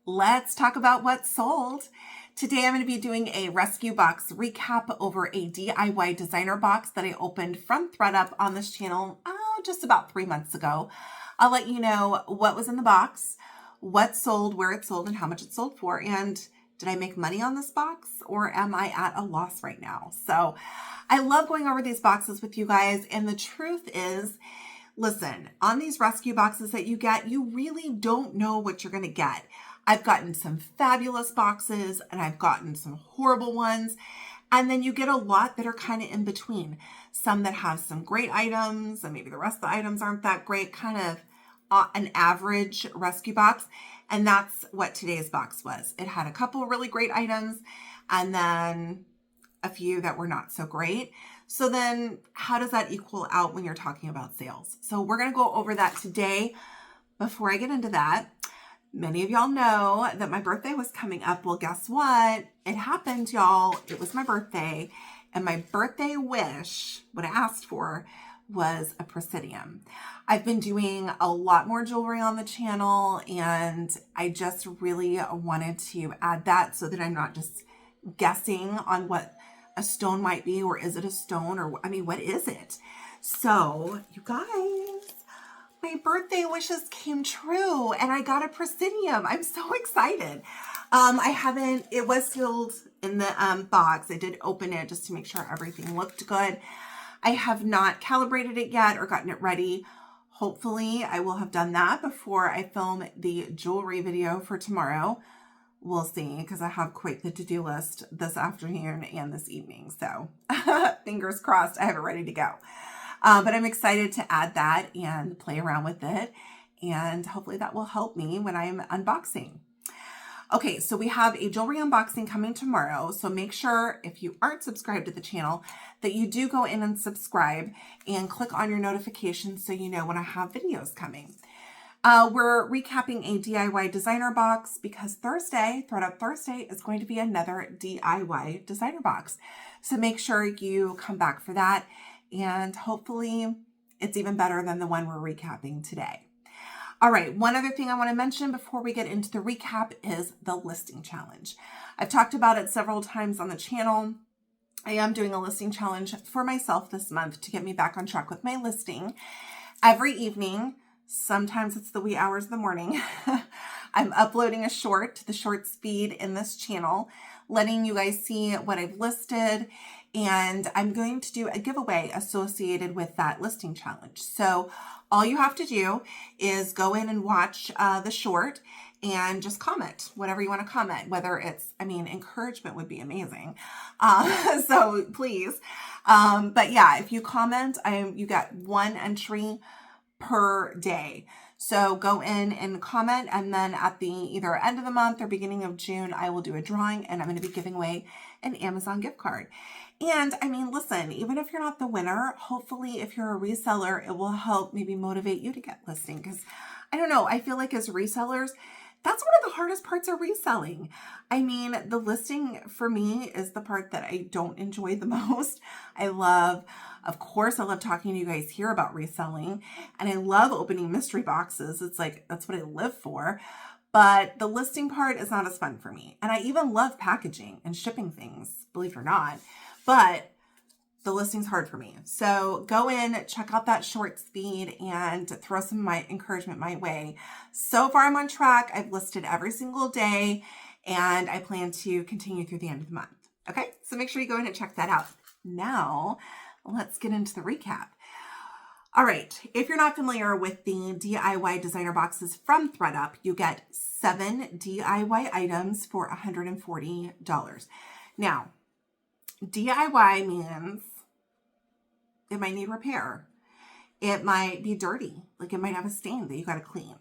Let's talk about what sold. Today I'm going to be doing a rescue box recap over a DIY designer box that I opened from Thredup on this channel just about 3 months ago. I'll let you know what was in the box, what sold, where it sold, and how much it sold for, and did I make money on this box or am I at a loss right now? So I love going over these boxes with you guys, and the truth is, listen, on these rescue boxes that you get, you really don't know what you're going to get. I've gotten some fabulous boxes and I've gotten some horrible ones. And then you get a lot that are kind of in between. Some that have some great items and maybe the rest of the items aren't that great, kind of an average rescue box. And that's what today's box was. It had a couple really great items and then a few that were not so great. So then how does that equal out when you're talking about sales? So we're going to go over that today. Before I get into that, many of y'all know that my birthday was coming up. Well, guess what? It happened, y'all. It was my birthday. And my birthday wish, what I asked for, was a Presidium. I've been doing a lot more jewelry on the channel, and I just really wanted to add that so that I'm not just guessing on what a stone might be, or is it a stone, or I mean, what is it? So, you guys, my birthday wishes came true and I got a Presidium. I'm so excited. It was sealed in the box. I did open it just to make sure everything looked good. I have not calibrated it yet or gotten it ready. Hopefully I will have done that before I film the jewelry video for tomorrow. We'll see, because I have quite the to-do list this afternoon and this evening. So fingers crossed I have it ready to go. But I'm excited to add that and play around with it. And hopefully that will help me when I'm unboxing. Okay, so we have a jewelry unboxing coming tomorrow. So make sure, if you aren't subscribed to the channel, that you do go in and subscribe and click on your notifications so you know when I have videos coming. We're recapping a DIY designer box because Thursday, Thredup Thursday, is going to be another DIY designer box. So make sure you come back for that. And hopefully it's even better than the one we're recapping today. All right, one other thing I want to mention before we get into the recap is the listing challenge. I've talked about it several times on the channel. I am doing a listing challenge for myself this month to get me back on track with my listing. Every evening, sometimes it's the wee hours of the morning, I'm uploading a short to the short feed in this channel, letting you guys see what I've listed. And I'm going to do a giveaway associated with that listing challenge. So all you have to do is go in and watch the short and just comment whatever you want to comment, whether it's, encouragement would be amazing. So please. But yeah, if you comment, you get one entry per day. So go in and comment, and then at the either end of the month or beginning of June, I will do a drawing and I'm going to be giving away an Amazon gift card. And listen, even if you're not the winner, hopefully if you're a reseller, it will help maybe motivate you to get listing. Because I don't know, I feel like as resellers, that's one of the hardest parts of reselling. The listing for me is the part that I don't enjoy the most. Of course, I love talking to you guys here about reselling, and I love opening mystery boxes. It's like, that's what I live for. But the listing part is not as fun for me. And I even love packaging and shipping things, believe it or not. But the listing's hard for me. So go in, check out that short speed, and throw some of my encouragement my way. So far, I'm on track. I've listed every single day, and I plan to continue through the end of the month. Okay, so make sure you go in and check that out. Now, let's get into the recap. All right, if you're not familiar with the DIY designer boxes from Thredup, you get 7 DIY items for $140. Now, DIY means it might need repair. It might be dirty, like it might have a stain that you got to clean.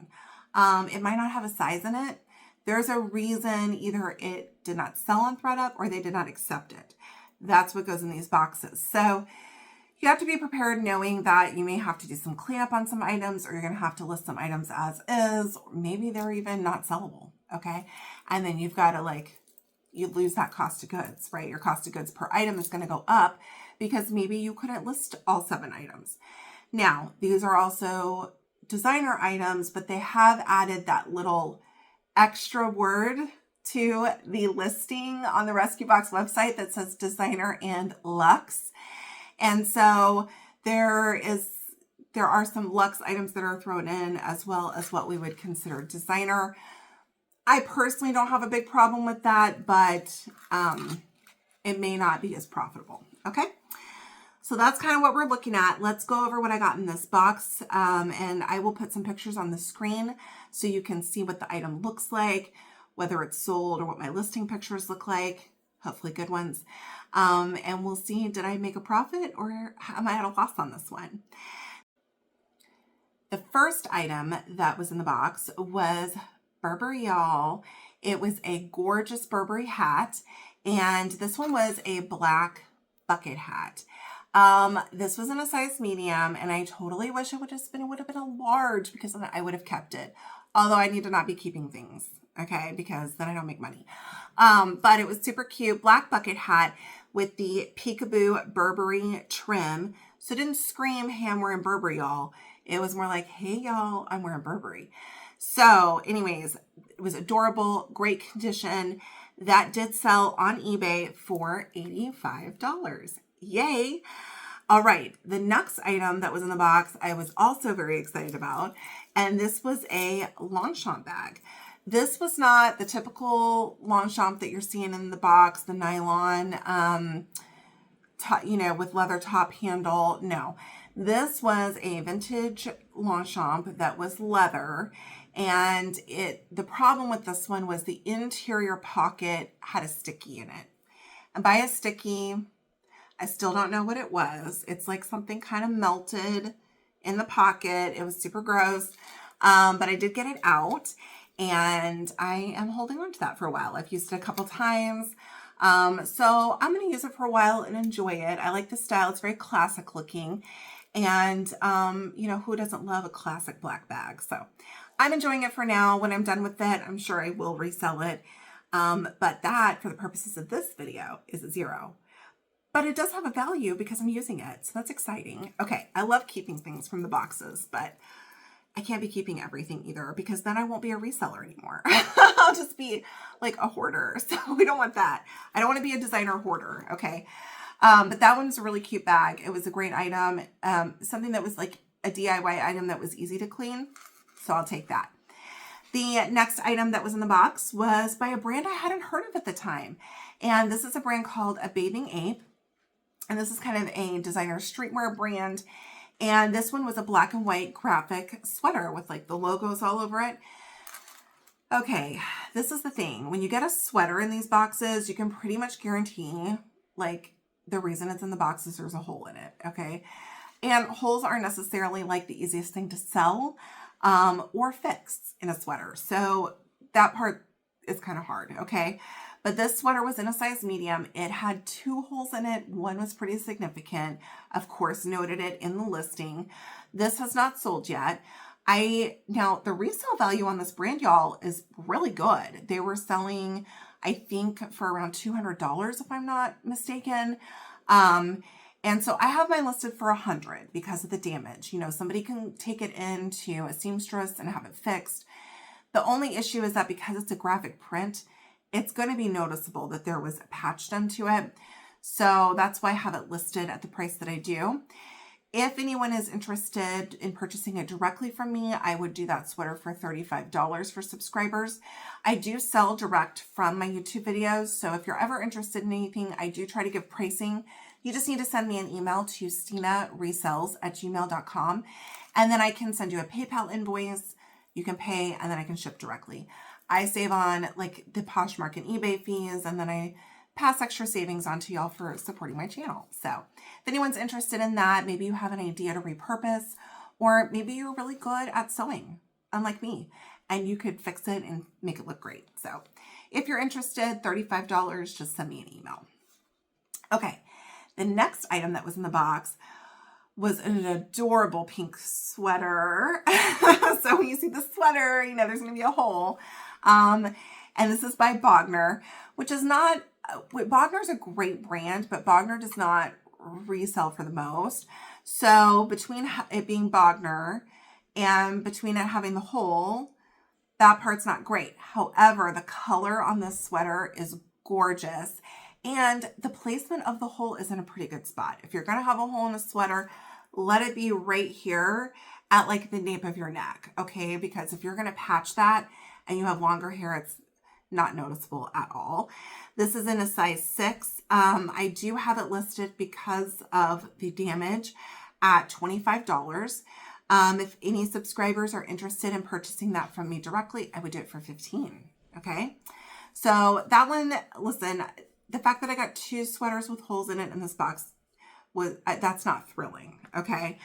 It might not have a size in it. There's a reason either it did not sell on Thredup or they did not accept it. That's what goes in these boxes. So you have to be prepared knowing that you may have to do some cleanup on some items, or you're going to have to list some items as is, or maybe they're even not sellable. Okay. And then you've got to you lose that cost of goods, right? Your cost of goods per item is going to go up because maybe you couldn't list all 7 items. Now, these are also designer items, but they have added that little extra word to the listing on the Rescue Box website that says designer and luxe. And so there are some luxe items that are thrown in, as well as what we would consider designer. I personally don't have a big problem with that, but it may not be as profitable. Okay. So that's kind of what we're looking at. Let's go over what I got in this box. And I will put some pictures on the screen so you can see what the item looks like, whether it's sold or what my listing pictures look like, hopefully good ones. And we'll see, did I make a profit or am I at a loss on this one? The first item that was in the box was Burberry, y'all. It was a gorgeous Burberry hat. And this one was a black bucket hat. This was in a size medium, and I totally wish it would have been a large, because then I would have kept it. Although I need to not be keeping things, okay, because then I don't make money. But it was super cute, black bucket hat with the peekaboo Burberry trim. So it didn't scream, hey, I'm wearing Burberry, y'all. It was more like, hey, y'all, I'm wearing Burberry. So anyways, it was adorable, great condition. That did sell on eBay for $85. Yay. All right. The next item that was in the box, I was also very excited about. And this was a Longchamp bag. This was not the typical Longchamp that you're seeing in the box, the nylon, with leather top handle. No, this was a vintage Longchamp that was leather. And the problem with this one was the interior pocket had a sticky in it. And by a sticky, I still don't know what it was. It's like something kind of melted in the pocket. It was super gross. But I did get it out, and I am holding on to that for a while. I've used it a couple times. So I'm going to use it for a while and enjoy it. I like the style. It's very classic looking. And, who doesn't love a classic black bag? So I'm enjoying it for now. When I'm done with it, I'm sure I will resell it. But that, for the purposes of this video, is $0. But it does have a value because I'm using it. So that's exciting. Okay, I love keeping things from the boxes, but I can't be keeping everything either, because then I won't be a reseller anymore. I'll just be like a hoarder. So we don't want that. I don't want to be a designer hoarder. Okay. But that one's a really cute bag. It was a great item. Something that was like a DIY item that was easy to clean. So I'll take that. The next item that was in the box was by a brand I hadn't heard of at the time. And this is a brand called A Bathing Ape. And this is kind of a designer streetwear brand. And this one was a black and white graphic sweater with like the logos all over it. Okay, this is the thing. When you get a sweater in these boxes, you can pretty much guarantee like the reason it's in the box is there's a hole in it, okay? And holes aren't necessarily like the easiest thing to sell or fix in a sweater. So that part is kind of hard, okay? But this sweater was in a size medium. It had 2 holes in it. One was pretty significant. Of course, noted it in the listing. This has not sold yet. Now the resale value on this brand, y'all, is really good. They were selling, I think, for around $200 if I'm not mistaken. And so I have mine listed for $100 because of the damage. Somebody can take it into a seamstress and have it fixed. The only issue is that because it's a graphic print, it's going to be noticeable that there was a patch done to it. So that's why I have it listed at the price that I do. If anyone is interested in purchasing it directly from me, I would do that sweater for $35 for subscribers. I do sell direct from my YouTube videos. So if you're ever interested in anything, I do try to give pricing. You just need to send me an email to stinaresells@gmail.com. And then I can send you a PayPal invoice. You can pay, and then I can ship directly. I save on like the Poshmark and eBay fees, and then I pass extra savings on to y'all for supporting my channel. So if anyone's interested in that, maybe you have an idea to repurpose, or maybe you're really good at sewing, unlike me, and you could fix it and make it look great. So if you're interested, $35, just send me an email. Okay, the next item that was in the box was an adorable pink sweater. So when you see the sweater, there's going to be a hole. And this is by Bogner, which is not, Bogner's a great brand, but Bogner does not resell for the most. So between it being Bogner and between it having the hole, that part's not great. However, the color on this sweater is gorgeous, and the placement of the hole is in a pretty good spot. If you're gonna have a hole in a sweater, let it be right here at like the nape of your neck, okay? Because if you're gonna patch that and you have longer hair, it's not noticeable at all. This is in a size 6. I do have it listed because of the damage at $25. If any subscribers are interested in purchasing that from me directly, I would do it for $15. Okay. So that one, listen, the fact that I got 2 sweaters with holes in it in this box that's not thrilling. Okay.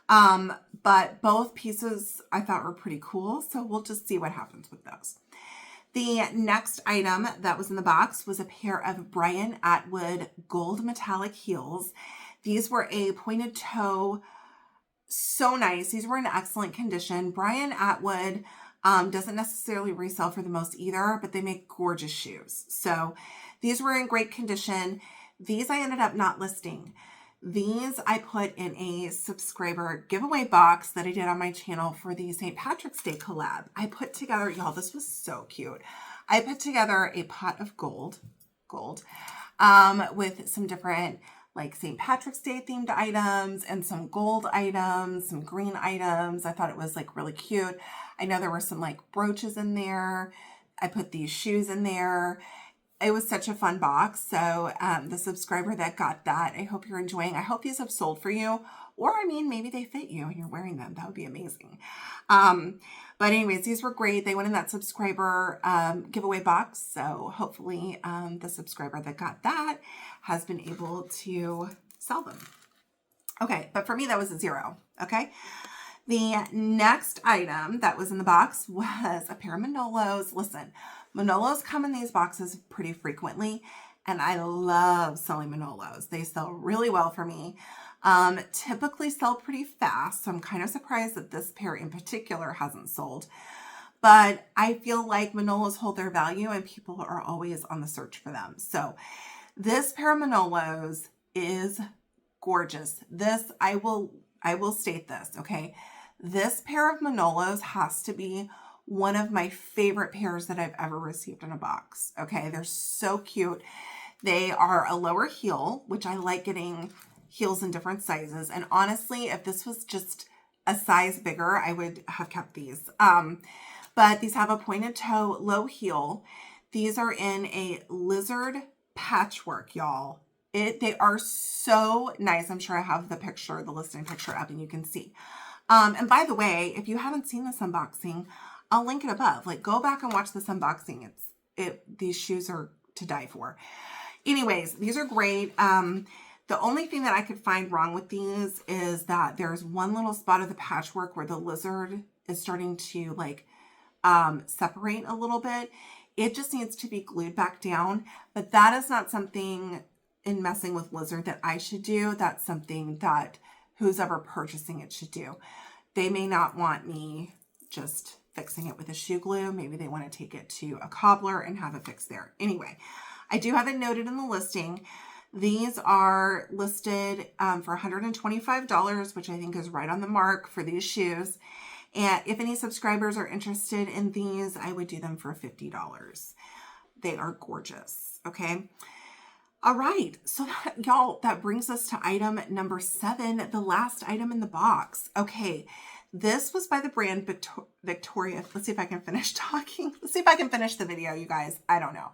But both pieces I thought were pretty cool. So we'll just see what happens with those. The next item that was in the box was a pair of Brian Atwood gold metallic heels. These were a pointed toe. So nice. These were in excellent condition. Brian Atwood doesn't necessarily resell for the most either, but they make gorgeous shoes. So these were in great condition. These I ended up not listing. These I put in a subscriber giveaway box that I did on my channel for the St. Patrick's Day collab. I put together, y'all, this was so cute. I put together a pot of gold, with some different like St. Patrick's Day themed items and some gold items, some green items. I thought it was like really cute. I know there were some like brooches in there. I put these shoes in there. It was such a fun box. So the subscriber that got that, I hope you're enjoying. I hope these have sold for you. Or, I mean, maybe they fit you and you're wearing them. That would be amazing. But anyways, these were great. They went in that subscriber giveaway box. So hopefully the subscriber that got that has been able to sell them. Okay, but for me, that was a 0. Okay. The next item that was in the box was a pair of Manolos. Listen, Manolos come in these boxes pretty frequently, and I love selling Manolos. They sell really well for me. Typically sell pretty fast, so I'm kind of surprised that this pair in particular hasn't sold. But I feel like Manolos hold their value and people are always on the search for them. So this pair of Manolos is gorgeous. This, I will state this, okay? This pair of Manolos has to be one of my favorite pairs that I've ever received in a box. Okay, they're so cute. They are a lower heel, which I like getting heels in different sizes. And honestly, if this was just a size bigger, I would have kept these. But these have a pointed toe, low heel. These are in a lizard patchwork, y'all. They are so nice. I'm sure I have the picture, the listing picture up and you can see. And by the way, if you haven't seen this unboxing, I'll link it above. Like, go back and watch this unboxing. These shoes are to die for. Anyways, these are great. The only thing that I could find wrong with these is that there's one little spot of the patchwork where the lizard is starting to like separate a little bit. It just needs to be glued back down. But that is not something in messing with lizard that I should do. That's something that who's ever purchasing it should do. They may not want me just fixing it with a shoe glue. Maybe they want to take it to a cobbler and have it fixed there. Anyway, I do have it noted in the listing. These are listed for $125, which I think is right on the mark for these shoes. And if any subscribers are interested in these, I would do them for $50. They are gorgeous. Okay. All right. So y'all, that brings us to item number 7, the last item in the box. Okay. This was by the brand Victoria. Let's see if I can finish talking. Let's see if I can finish the video, you guys. I don't know.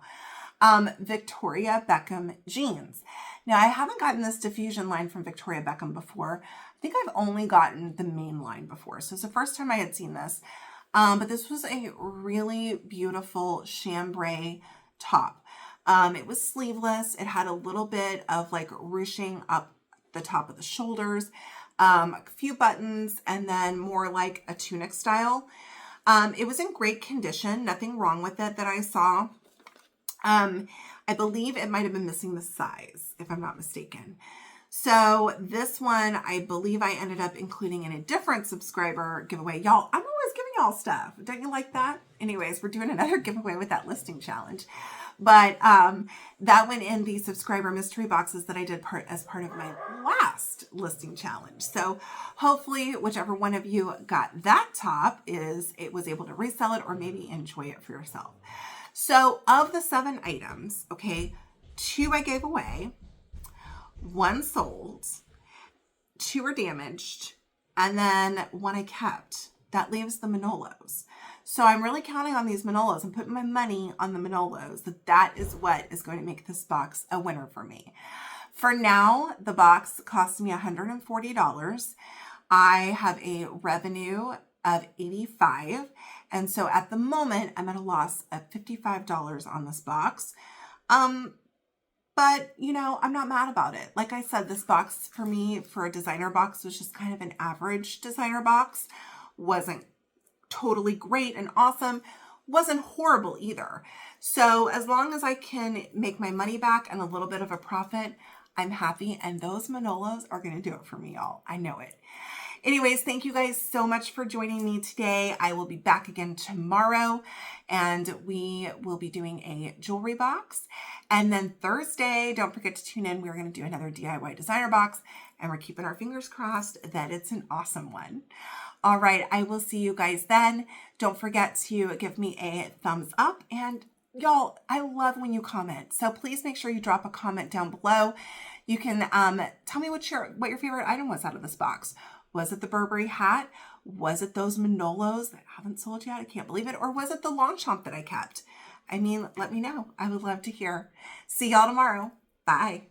Victoria Beckham jeans. Now, I haven't gotten this diffusion line from Victoria Beckham before. I think I've only gotten the main line before. So it's the first time I had seen this. But this was a really beautiful chambray top. It was sleeveless. It had a little bit of like ruching up the top of the shoulders, a few buttons, and then more like a tunic style. It was in great condition. Nothing wrong with it that I saw. I believe it might have been missing the size, if I'm not mistaken. So this one, I believe I ended up including in a different subscriber giveaway. Y'all, I'm always giving y'all stuff. Don't you like that? Anyways, we're doing another giveaway with that listing challenge. But that went in the subscriber mystery boxes that I did as part of my last listing challenge. So hopefully whichever one of you got that top it was able to resell it or maybe enjoy it for yourself. So of the 7 items, okay, 2 I gave away, 1 sold, 2 were damaged, and then 1 I kept. That leaves the Manolos. So I'm really counting on these Manolos. I'm putting my money on the Manolos. That is what is going to make this box a winner for me. For now, the box cost me $140. I have a revenue of $85. And so at the moment, I'm at a loss of $55 on this box. But, you know, I'm not mad about it. Like I said, this box for me, for a designer box, was just kind of an average designer box. Wasn't totally great and awesome. Wasn't horrible either. So as long as I can make my money back and a little bit of a profit, I'm happy. And those Manolos are going to do it for me, y'all. I know it. Anyways, thank you guys so much for joining me today. I will be back again tomorrow, and we will be doing a jewelry box. And then Thursday, don't forget to tune in. We're going to do another DIY designer box, and we're keeping our fingers crossed that it's an awesome one. All right, I will see you guys then. Don't forget to give me a thumbs up, and y'all, I love when you comment. So please make sure you drop a comment down below. You can tell me what your favorite item was out of this box. Was it the Burberry hat? Was it those Manolos that I haven't sold yet? I can't believe it. Or was it the Longchamp that I kept? I mean, let me know. I would love to hear. See y'all tomorrow. Bye.